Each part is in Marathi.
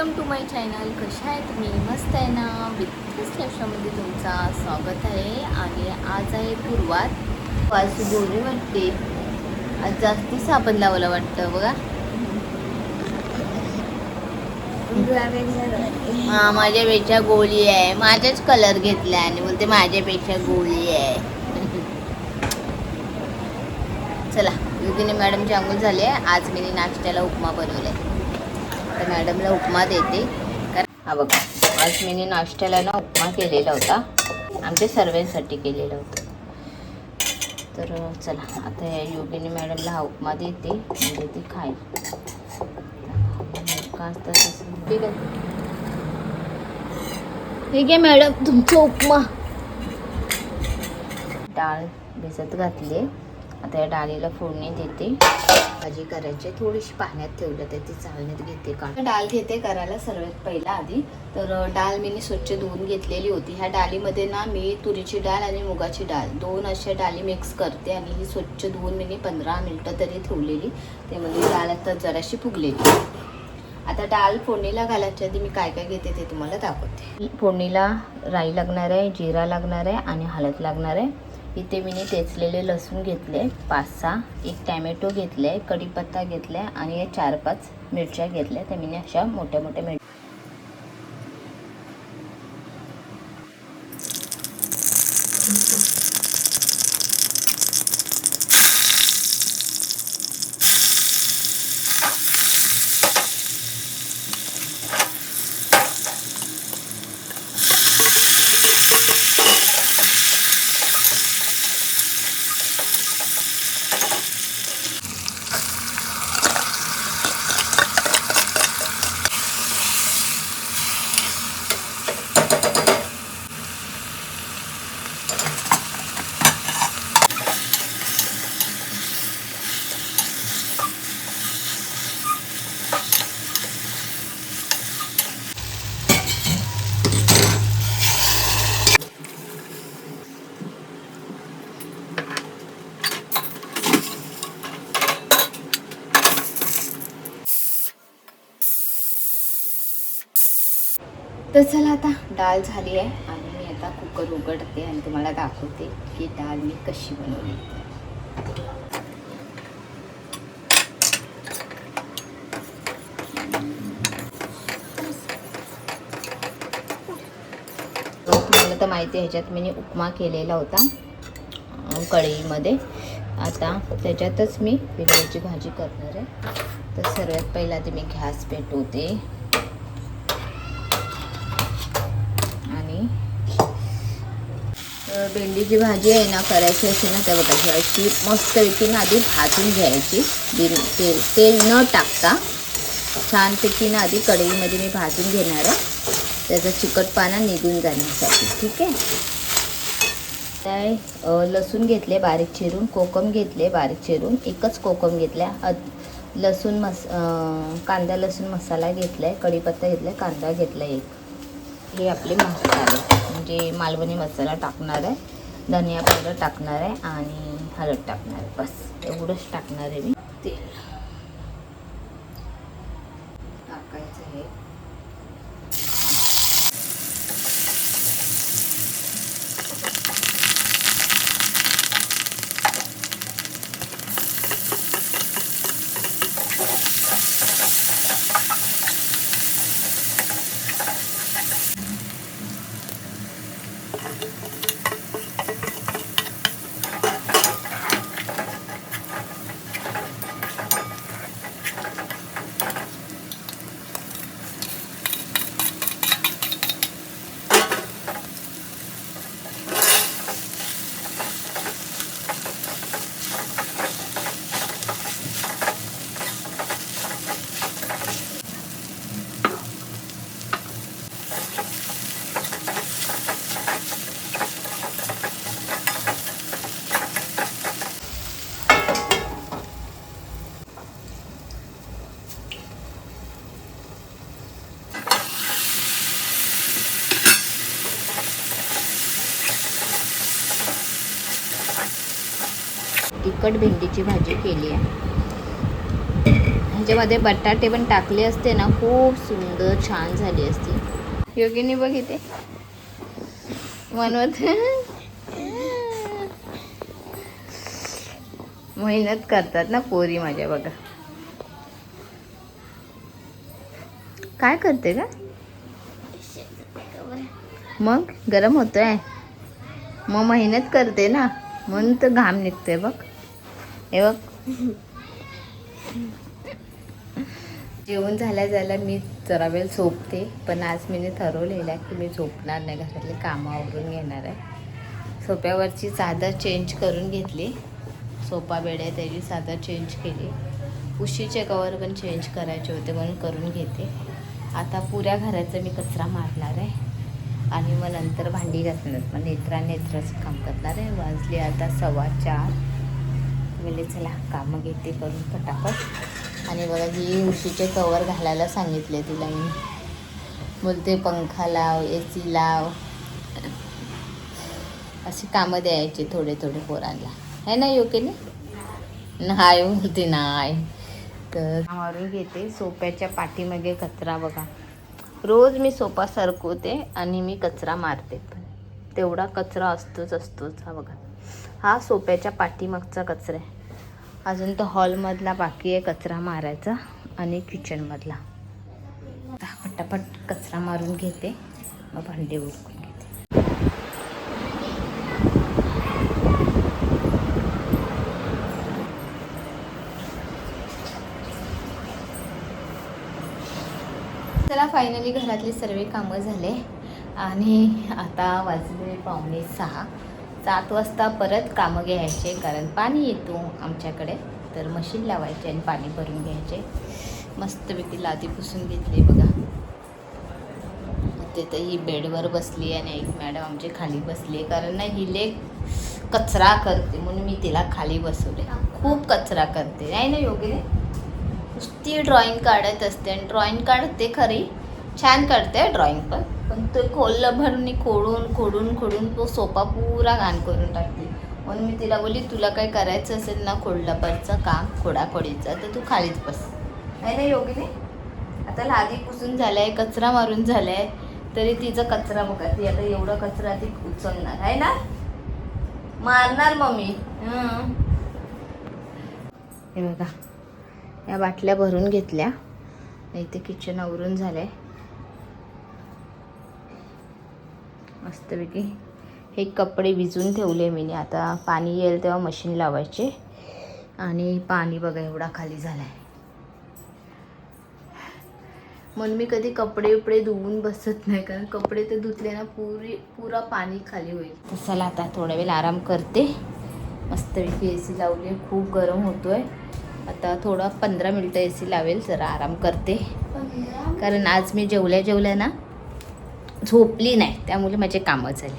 Welcome to my channel. कशा आहे तुम्ही? मस्त आहे ना? बिझनेस लक्षामध्ये तुमचं स्वागत आहे. आणि आज आहे गुरुवार. आज गोरी वाटते. आज जास्ती साबण लावायला वाटतं बघा. हा, माझ्यापेक्षा गोळी आहे. माझाच कलर घेतला आणि बोलते माझ्यापेक्षा गोळी आहे. चला, युगिनी मॅडमची अंघोळ झाली आहे. आज मी नाश्त्याला उपमा बनवलाय. तर मॅडमला उपमा देते. हा बघा, आज मी नाश्त्याला ना उपमा केलेला होता. आमच्या सर्वांसाठी केलेला होता. तर चला, आता या योगिनी मॅडमला हा उपमा देते, म्हणजे ती खाईल. ठीक आहे, ठीक आहे मॅडम, तुमचा उपमा. डाळ भिजत घातली. आता या डाळीला फोडणी देते. भाजी करायची, थोडीशी पाण्यात ठेवलं तर ती चालण्यात घेते. का डाळ घेते करायला सर्वात पहिला आधी. तर डाळ मी स्वच्छ धुवून घेतलेली होती. ह्या डाळीमध्ये ना मी तुरीची डाळ आणि मुगाची डाळ दोन अशा डाळी मिक्स करते. आणि ही स्वच्छ धुवून मी 15 मिनटं तरी ठेवलेली. त्यामध्ये डाळ आता जराशी फुगलेली. आता डाळ फोडणीला घालायच्या आधी मी काय काय घेते ते तुम्हाला दाखवते. फोडणीला राई लागणार आहे, जिरा लागणार आहे आणि हळद लागणार आहे. इथे मी ठेचलेले लसूण घेतले 5-6, एक टॅमॅटो घेतले, कढीपत्ता घेतला आणि 4-5 मिरच्या घेतल्या. त्या मी अशा मोठ्या मोठ्या तर चला, आता डाळ झाली आहे आणि मी आता कुकर उघडते आणि तुम्हाला दाखवते की डाळ मी कशी बनवली. तुम्हाला तर माहिती आहे, ह्याच्यात मी उपमा केलेला होता कढईमध्ये. आता त्याच्यातच मी भेंडीची भाजी करणार आहे. तर सर्वात पहिला ते मी गॅस पेटवते. भेंडीची भाजी आहे ना करायची असेल ना, तर बघा अशी मस्तपैकी ना आधी भाजून घ्यायची. तेल न टाकता छानपैकी ना आधी कढईमध्ये मी भाजून घेणार आहे, त्याचा चिकटपणा निघून जाण्यासाठी. ठीक आहे. काय लसूण घेतले बारीक चिरून, कोकम घेतले बारीक चिरून, एकच कोकम घेतल्या, लसूण कांदा लसूण मसाला घेतलाय, कढीपत्ता घेतलाय, कांदा घेतला एक. हे आपले मसाले म्हणजे मालवणी मसाला टाकणार आहे, धनिया पावडर टाकणार आहे आणि हळद टाकणार आहे. बस एवढंच टाकणार आहे मी. तेल टाकायचं आहे. तिखट भेंडीची भाजी केली आहे. ह्याच्यामध्ये बटाटे पण टाकले असते ना, खूप सुंदर छान झाली असती. योगिनी बघ इथे मनवत मेहनत करतात ना पोरी माझ्या. बघा काय करते का, मग गरम होतोय, मग मेहनत करते ना म्हणून तर घाम निघतोय. बघ हे बघ. जेवण झाल्या मी जरा वेळ झोपते, पण आज मी ठरवलेलं आहे की मी झोपणार नाही, घरातले कामं आवरून घेणार आहे. सोफ्यावरची चादर चेंज करून घेतली, सोफा बेड आहे त्याची चादर चेंज केली, उशीचे कवर पण चेंज करायचे होते म्हणून करून घेते. आता पुऱ्या घराचा मी कचरा मारणार आहे आणि मग नंतर भांडी घासणार, मग नेत्राचं काम करणार आहे. वाजले आता 4:15. म्हणजे चला कामं घेते करून फटाफट. आणि बघा ही उशीचे कवर घालायला सांगितले तिला मी, बोलते पंखा लाव, AC लाव, अशी कामं द्यायची थोडे थोडे पोरांना, है ना योग्यने. नाही बोलते नाही. तर मारून घेते. सोप्याच्या पाठीमागे कचरा बघा, रोज मी सोफा सरकवते आणि मी कचरा मारते, पण तेवढा कचरा असतोच. हा बघा, हा सोप्याच्या पाठीमागचा कचरा आहे. अजून तो हॉलमधला बाकी आहे कचरा मारायचा आणि किचनमधला. पटापट कचरा मारून घेते, मग भांडी उरकून घेते. चला फायनली घरातली सर्व कामं झाले आणि आता वाजले 5:45. 7 वाजता परत कामं घ्यायचे, कारण पाणी येतो आमच्याकडे, तर मशीन लावायचे आणि पाणी भरून घ्यायचे. मस्तपैकी लादी पुसून घेतली बघा. तिथं ही बेडवर बसली आणि एक मॅडम आमची खाली बसली, कारण ना हिले कचरा करते म्हणून मी तिला खाली बसवले. खूप कचरा करते, नाही ना योग्य. नुसती ड्रॉइंग काढत असते आणि ड्रॉइंग काढते खरी, छान काढते ड्रॉइंग, पण तो कोल्हाभरनी खोडून तो सोफा पुरा घाण करून टाकते. म्हणून मी तिला बोलली, तुला काय करायचं असेल ना कोल्हाभरचं काम, खोडाखोडीचं, तर तू खालीच बस, नाही ना योगिनी. आता लादी पुसून झालाय, कचरा मारून झालाय, तरी तिचा कचरा बघा, ती आता एवढा कचरा ती उचलणार आहे ना, मारणार मम्मी. हे बघा, या बाटल्या भरून घेतल्या. इथे किचन आवरून झालंय मस्तपैकी. हे कपडे भिजून ठेवले मी, आता पाणी येईल तेव्हा मशीन लावायचे. आणि पाणी बघा एवढा खाली झालाय, म्हणून मी कधी कपडे धुवून बसत नाही, कारण कपडे ते धुतले ना पुरा पाणी खाली होईल. चला आता थोडा वेळ आराम करते. मस्तपैकी AC लावली, खूप गरम होतोय. आता थोडा 15 मिनटं AC लावेल, जरा आराम करते, कारण आज मी जेवल्या ना झोपली नाही, त्यामुळे माझे कामं झाले.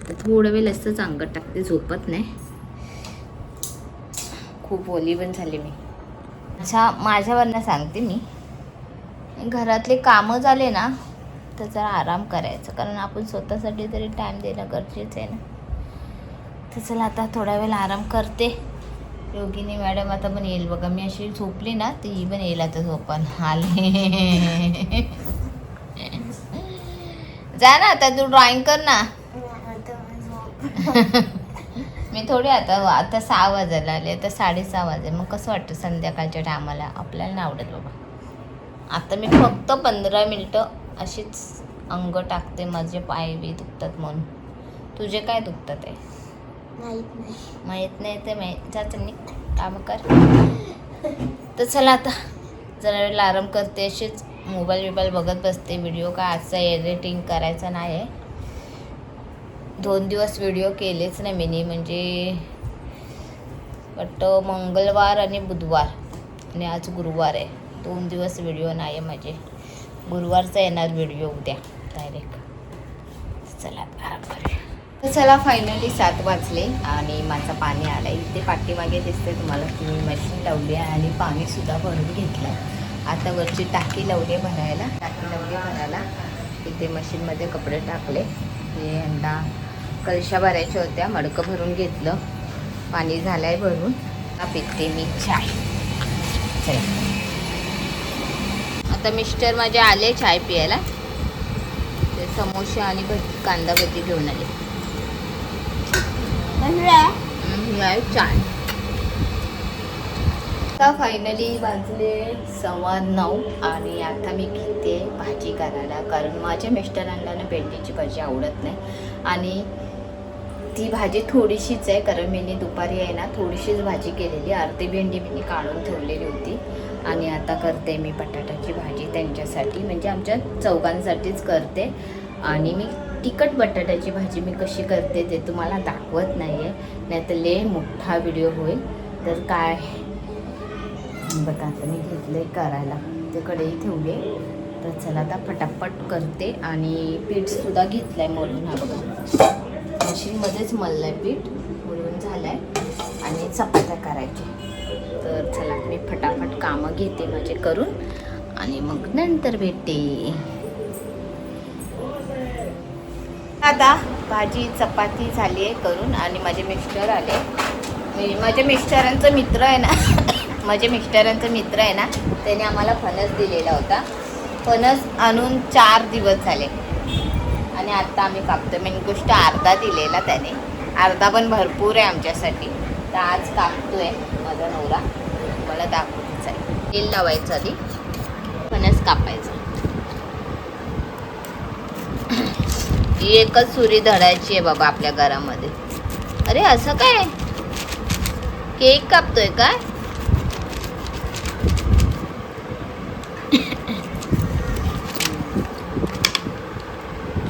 तर थोडं वेळ असंच अंगात टाकते, झोपत नाही. खूप ओली पण झाली मी. अच्छा, माझ्यावरनं सांगते मी, घरातले कामं झाले ना तर जरा आराम करायचं, कारण आपण स्वतःसाठी तरी टाईम देणं गरजेचं आहे ना. तर चला आता थोडा वेळ आराम करते. योगिनी मॅडम आता पण येईल बघा, मी अशी झोपली ना तर ही पण येईल आता झोपण. आले जा ना आता, तू ड्रॉइंग कर ना. मी थोडी आता 6 वाजायला आले, आता 6:30 वाजले, मग कसं वाटतं संध्याकाळच्या टायमाला, आपल्याला नाही आवडत बाबा. आता मी फक्त 15 मिनटं अशीच अंग टाकते, माझे पाय बी दुखतात म्हणून. तुझे काय दुखतात आहे माहीत नाही तर जायचं काम कर. तर चला आता जरा वेळ आराम करते, अशीच मोबाईल बघत बसते. व्हिडिओ काय आजचा एडिटिंग करायचा नाही आहे, 2 दिवस व्हिडिओ केलेच नाही मी, म्हणजे वाटतं मंगळवार आणि बुधवार, आणि आज गुरुवार आहे. 2 दिवस व्हिडिओ नाही आहे माझे. गुरुवारचा येणार व्हिडिओ उद्या डायरेक्ट. चला आराम करूया. तर चला फायनली 7 वाजले आणि माझं पाणी आलं. इथे पाठीमागे दिसते तुम्हाला की मी मशीन लावली आहे आणि पाणीसुद्धा भरून घेतलं. आता वरची टाकी लावली भरायला, इथे मशीनमध्ये कपडे टाकले. हे यंदा कलशा भरायच्या होत्या, मडकं भरून घेतलं, पाणी झालं आहे भरून. पिते मी चाय. चला आता मिस्टर माझे आले चाय पियाला. ते समोसे आणि कांदा भजी घेऊन आले. चाय. आता फायनली वाजले 9:15 आणि आता मी घेते भाजी करायला, कारण माझ्या मिस्टरांना ना भेंडीची भाजी आवडत नाही आणि ती भाजी थोडीशीच आहे, कारण मी दुपारी आहे ना थोडीशीच भाजी केलेली, अर्धी भेंडी मी काढून ठेवलेली होती. आणि आता करते मी बटाट्याची भाजी त्यांच्यासाठी, म्हणजे आमच्या चौघांसाठीच करते. आणि मी तिखट बटाट्याची भाजी मी कशी करते ते तुम्हाला दाखवत नाही आहे, नाही तर लय मोठा व्हिडिओ होईल. तर काय बघा आता मी घेतलं करायला, ते कढई ठेवले. तर चला आता पटापट करते. आणि पीठसुद्धा घेतलं आहे मळून, हा बघा मशीनमध्येच मळलं आहे पीठ, मळून झालं आहे. आणि चपात्या करायच्या. तर चला मी फटाफट कामं घेते माझे करून आणि मग नंतर भेटते. आता भाजी चपाती झाली आहे करून आणि माझे मिस्टर आले. माझ्या मिस्टरांचा मित्र आहे ना माझ्या मिस्टरांचा मित्र आहे ना, त्याने आम्हाला फणस दिलेला होता. फणस आणून 4 दिवस झाले आणि आता आम्ही कापतो. मेन गोष्ट अर्धा दिलेला त्याने, अर्धा पण भरपूर आहे आमच्यासाठी. तर आज कापतोय माझा नवरा, मला दाखवायचं आहे. तेल लावायचं आधी, फणस कापायचं. ही एकच सुरी धरायची आहे बाबा आपल्या घरामध्ये. अरे असं काय, केक कापतोय काय?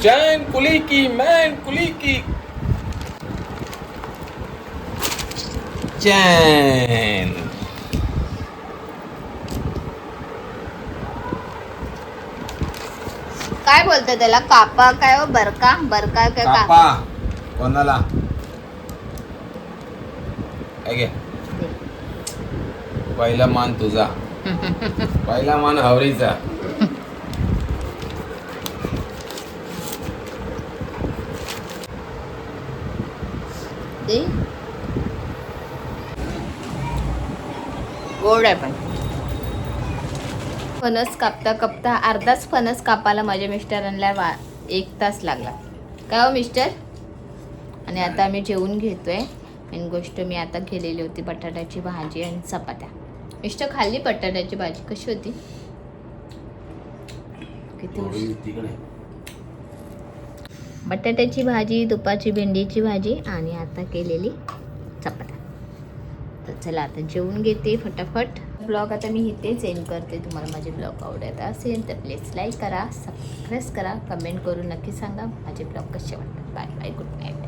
चैन कुली की मैन कुली की चैन. काय बोलतोय त्याला? कापा काय हो? बरका बरका काय? कापा कोणाला? घे पहिला मान तुझा, पहिला मान हवरीचा. गोड आहे पण. फणस कापता कापता अर्धाच फणस कापायला माझ्या मिस्टरांना 1 तास लागला. काय हो मिस्टर? आणि आता आम्ही जेवून घेतोय. मेन गोष्ट मी आता केलेली होती बटाट्याची भाजी आणि चपात्या. मिस्टर खाल्ली बटाट्याची भाजी? कशी होती? किती बटाट्याची भाजी, दुपारची भेंडीची भाजी आणि आता केलेली चपात्या. तर चला आता जेवून घेते फटाफट. ब्लॉग आता मी इथेच एंड करते. तुम्हाला माझे ब्लॉग आवडत असेल तर प्लीज लाईक करा, सबस्क्राईब करा, कमेंट करून नक्की सांगा माझे ब्लॉग कसे वाटतात. Bye bye, good night.